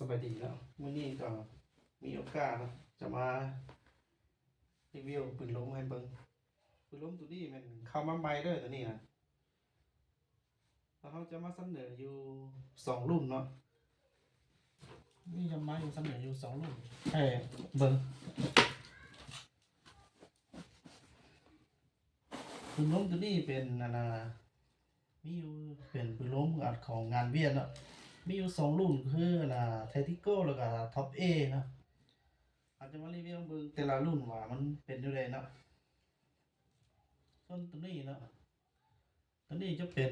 บายดีแล้วมื่อนี้ก็มีโอกาสจะมารีวิวปืนล้มให้เบิ่งปืนล้มตัวนี้มันเข้ามาใหม่เด้อตัวนี้นะแล้วเขาจะมาเสนออยู่2 รุ่นเนาะนี่จะมาอยู่เสนออยู่2 รุ่นให้เบิ่งปืนล้มตัวนี้เป็นมีอยู่เป็นปืนล้มของงานเวียนเนาะมีอยู่2 รุ่นคือไทติโก้แล้วก็ท็อปเอเนาะอาจจะมารีวิวเบิ่งแต่ละรุ่นว่ามันเป็นยังไงเนาะส่วนตัวนี้เนาะตัวนี้จะเป็น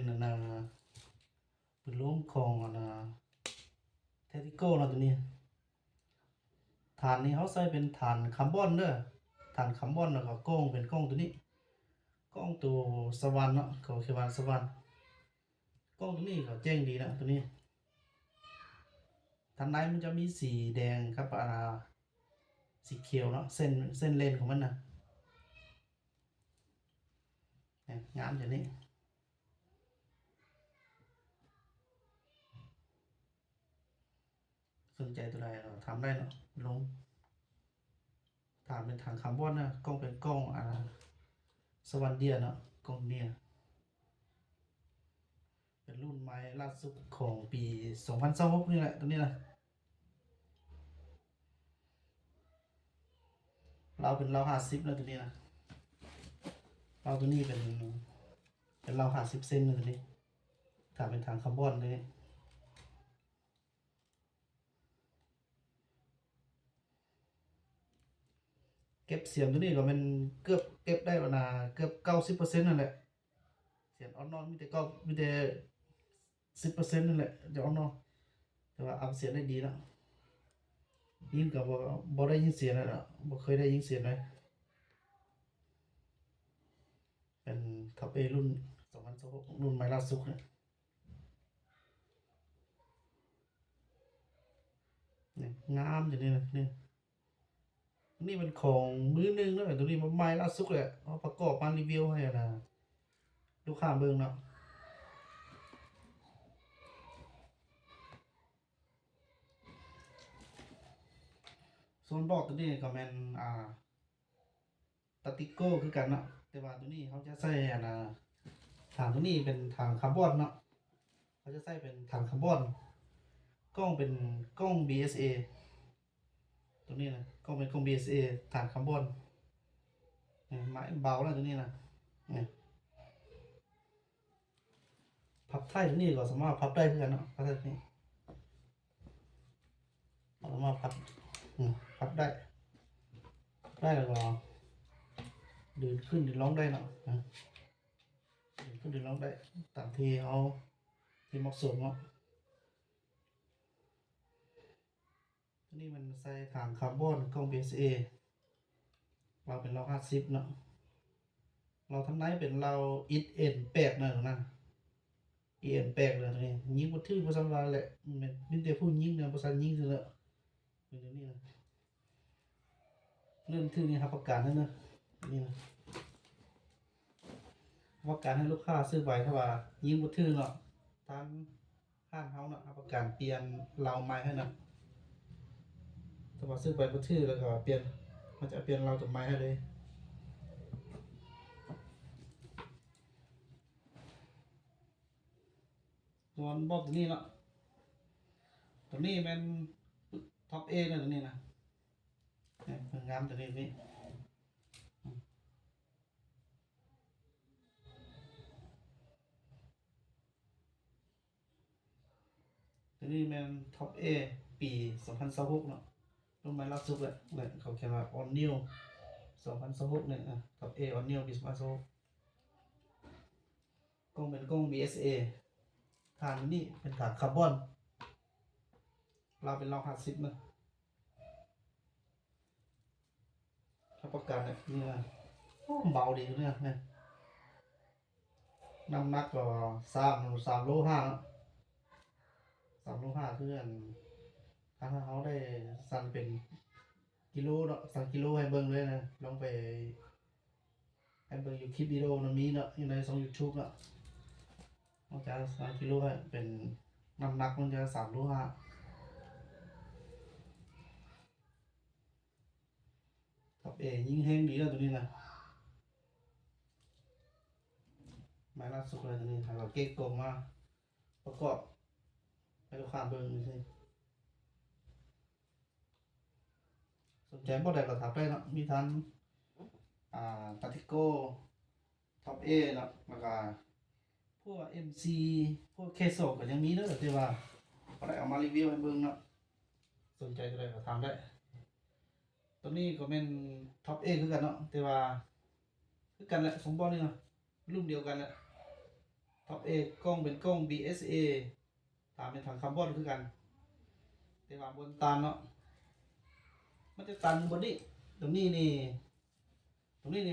ปืนล้มของเทติโก้เนาะตัวนี้ฐานนี้เขาใส่เป็นฐานคาร์บอนเด้อฐานคาร์บอนแล้วก็กล้องเป็นกล้องตัวนี้กล้องตัวสวรรค์เนาะเขาคือว่าสวรรค์กล้องตัวนี้ก็แจ้งดีนะตัวนี้ฐานในมันจะมีสีแดงครับสีเขียวเนาะเส้นเลนของมันนะงามอย่างนี้สนใจตัวใดเราทำได้เนาะลงฐานเป็นฐานคาร์บอนนะกล้องเป็นกล้องสวรรค์เดียเนาะกล้องเนี่ยเป็นรุ่นใหม่ล่าสุดของปี2026นี่แหละตัวนี้นะเราเป็นเรา50แล้วตัวนี้นะเราตัวนี้เป็นเรา50 เซนเลยตัวนี้ฐานเป็นฐานคาร์บอนเลยเก็บเสียงตัวนี้ก็เป็นเกือบเก็บได้แล้วนะเกือบ90%นั่นแหละเสียงออนนอนมีแต่10%นั่นแหละจะออนนอนแต่ว่าอัพเสียงได้ดีแล้วยิงกับบ่ได้ยินเสียงแล้วบ่เคยได้ยินเสียงเลยเป็นท็อปเอรุ่น2026รุ่นใหม่ล่าสุดเนี่ยงามอย่างนี้นะนี่เป็นของมือหนึ่งแล้วตัวนี้มันใหม่ล่าสุดเลยเอาประกอบมารีวิวให้นะลูกค้าเบิ่งเนาะส่วนบอกตัวนี้ก็แม่นตติโก้คือกันเนาะแต่ว่าตัวนี้เขาจะใส่ถังตัวนี้เป็นถังคาร์บอนเนาะเขาจะใส่เป็นถังคาร์บอนกล้องเป็นกล้อง BSA ตัวนี้นะกล้องเป็นกล้อง BSA ถังคาร์บอนไม้เบาแล้วตัวนี้นะพับไท้ตัวนี้ก็สามารถพับได้เพื่อนเนาะพับได้ตัวนี้สามารถพับได้แล้วก็เดินขึ้นเดินลงได้เนาะเดินขึ้นเดินลงได้ตามที่เอาที่เหมาะสมเนาะตัวนี้มันใส่ถังคาร์บอนกล้อง BSA เราเป็นเรา50เนาะเราทำไหนเป็นเราอิดเอ็นแปลกเนาะนั่นเอ็นแปลกเลยตัวนี้ยิงบ่ถือบ่สำราญแหละมันมีแต่ผู้ยิงเนี่ยบ่ซันยิงซื่อแล้วเป็นอย่างนี้นะเรื่องถือนี่ครับประกาศนั่นนะนี่นะประกาศให้ลูกค้าซื้อไปถ้าว่ายิงบ่ถือเนาะทางห้างเฮาเนาะประกาศเปลี่ยนเราใหม่ให้เนาะถ้าว่าซื้อไปบ่ถือแล้วก็เปลี่ยนมันจะเปลี่ยนเราตัวใหม่ให้เลยส่วนบอกตัวนี้เนาะตัวนี้เป็นท็อปเอนะตัวนี้นะงามตัวนี้ตัวนี้เป็นท็อปเอปี2026เนาะรุ่นใหม่ล่าสุดแหละเขาเขียนว่า All New 2026เนี่ยท็อปเอ All New ปี2026กล้องเป็นกล้อง BSA ฐานนี่เป็นฐานคาร์บอนเราเป็นเรา50นะรับประกันเนี่ยนี่นะเบาดีเนี่ยน้ำหนักก็3 โล 5 3 โล 5คือถ้าเขาได้สั่งเป็นกิโลเนาะสั่งกิโลให้เบิ่งเลยนะลองไปให้เบิ่งอยู่คลิปวิดีโอนะมีเนาะอยู่ในYouTube เนาะมันจะสั่งกิโลให้เป็นน้ำหนักมันจะ3 โล 5 top A ยิงแห้งดีแล้วตัวนี้นะไม้ล่าสุดเลยตัวนี้ทางเราเก๊กกลมมาประกอบให้ลูกค้าเบิ่งดูสิสนใจบ่ได้ก็ทักได้เนาะมีทั้งตาติโก้ท็อป A เนาะแล้วก็พวก MC พวกเคโซก็ยังมีเด้อที่ว่าบ่ได้เอามารีวิวให้เบิ่งเนาะสนใจตัวใดก็ถามได้ตัวนี้ก็เป็นท็อป A คือกันเนาะแต่ว่าคือกันแหละสมบูรณ์นี่เนาะรุ่นเดียวกันแหละท็อป A กล้องเป็นกล้อง BSA ตามเป็นถังคาร์บอนคือกันแต่ว่าบนตันเนาะมันจะตันบนนี้ตรงนี้นี่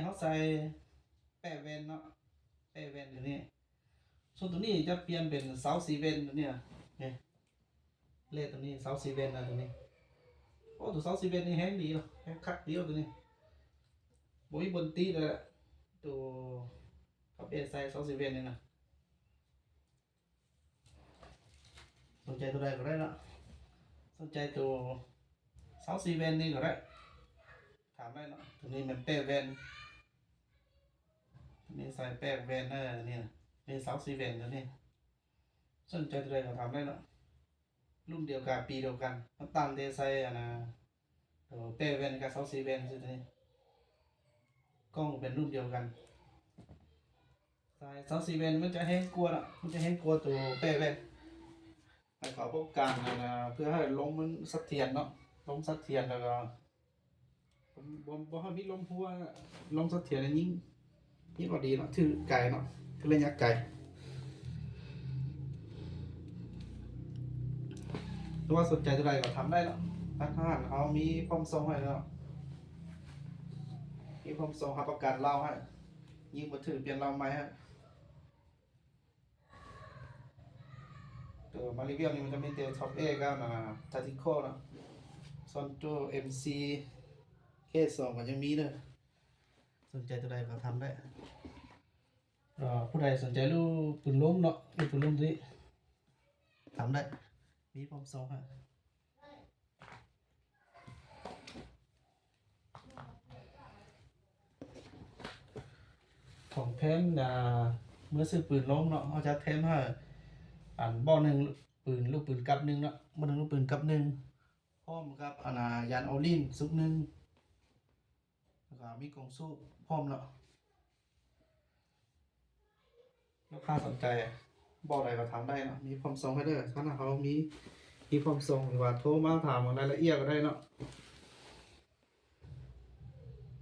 เขาใส่แป้แวนเนาะแป้แวนอยู่นี่ส่วนตรงนี้จะเปลี่ยนเป็นเสาสีเวนตัวเนี้ยเนี่ยเลขตัวนี้เสาสีเวนนะตัวนี้โอ้ตัวเสาสีเวนนี่แห้งดีเนาะแห้งคักดีตัวนี้บ่มีบนตีเลยตัวท็อป A ใส่เสาสีเวนนี่นะสนใจตัวใดก็ได้เนาะสนใจตัวเสาสีเวนนี่ก็ได้ถามได้เนาะตัวนี้มันแป้แวนตัวนี้ใส่แป้แวนนี่นะนี่เสาสีเวนตัวนี้สนใจตัวใดก็ถามได้เนาะรุ่นเดียวกันปีเดียวกันน้ำตาลเดใส่ตัวแป้แวนกับเสาสีเวนตัวนี้กล้องเป็นรุ่นเดียวกันใส่เสาสีเวนมันจะแห้งกลัวเนาะมันจะแห้งกลัวตัวแป้แวนให้ขอพวกการเพื่อให้ลมมันเสถียรเนาะลมเสถียรแล้วก็บ่ให้มีลมหัวลมเสถียรยิ่งกว่าดีเนาะถือไก่เนาะถือระยะไก่ถ้าว่าสนใจตัวใดก็ทำได้เนาะทางห้างเขามีพร้อมส่งให้เนาะมีพร้อมส่งรับประกันเล่าให้ยิ่งบ่ถือเปลี่ยนเล่าใหม่ฮะตัวมาริเวียนี่มันจะมีเตท็อป A กับทาติโคเนาะซอนโจ MC เคส2ก็ยังมีเด้อสนใจตัวใดก็ทำได้ผู้ใดสนใจรูปปืนล้มเนาะรูปปืนล้มตัวนี้ทำได้มีพร้อมส่งให้ของแถมเมื่อซื้อปืนล้มเนาะเขาจะแถมให้บ่อหนึ่งปืนลูกปืนกับหนึ่งเนาะบ่อหนึ่งลูกปืนกับหนึ่งพร้อมกับยานออลินซุกหนึ่งแล้วก็มีกล่องสู้พร้อมเนาะลูกค้าสนใจบอกอะไรก็ทำได้เนาะมีพร้อมส่งให้เด้อถ้าเขามีพร้อมส่งหรือว่าโทรมาถามรายละเอียดก็ได้เนาะ